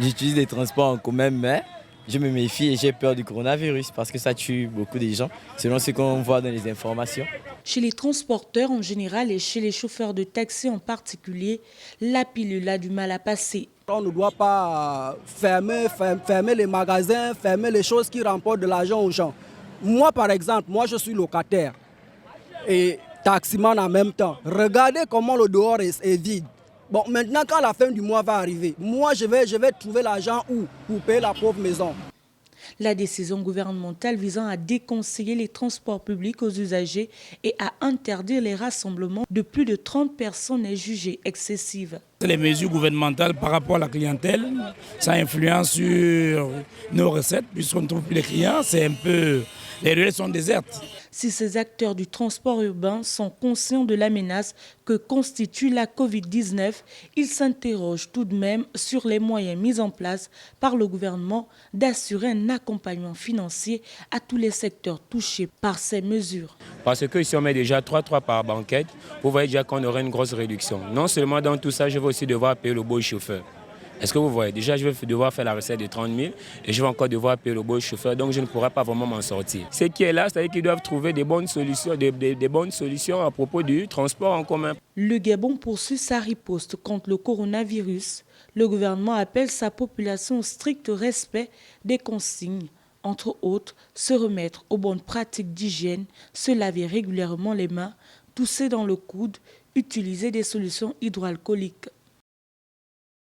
j'utilise les transports en commun, mais je me méfie et j'ai peur du coronavirus parce que ça tue beaucoup de gens, selon ce qu'on voit dans les informations. Chez les transporteurs en général et chez les chauffeurs de taxi en particulier, la pilule a du mal à passer. On ne doit pas fermer les magasins, fermer les choses qui rapportent de l'argent aux gens. Moi, par exemple, je suis locataire et taximan en même temps. Regardez comment le dehors est vide. Bon, maintenant, quand la fin du mois va arriver, moi, je vais trouver l'argent où pour payer la pauvre maison. La décision gouvernementale visant à déconseiller les transports publics aux usagers et à interdire les rassemblements de plus de 30 personnes est jugée excessive. Les mesures gouvernementales par rapport à la clientèle, ça influence sur nos recettes puisqu'on ne trouve plus les clients. C'est un peu... Les ruelles sont désertes. Si ces acteurs du transport urbain sont conscients de la menace que constitue la Covid-19, ils s'interrogent tout de même sur les moyens mis en place par le gouvernement d'assurer un accompagnement financier à tous les secteurs touchés par ces mesures. Parce que si on met déjà 3 par banquette, vous voyez déjà qu'on aurait une grosse réduction. Non seulement dans tout ça, je vais aussi devoir payer le beau chauffeur. Est-ce que vous voyez? Déjà, je vais devoir faire la recette de 30 000 et je vais encore devoir payer le beau chauffeur, donc je ne pourrai pas vraiment m'en sortir. Ce qui est là, c'est-à-dire qu'ils doivent trouver des bonnes solutions, des bonnes solutions à propos du transport en commun. Le Gabon poursuit sa riposte contre le coronavirus. Le gouvernement appelle sa population au strict respect des consignes. Entre autres, se remettre aux bonnes pratiques d'hygiène, se laver régulièrement les mains, tousser dans le coude, utiliser des solutions hydroalcooliques.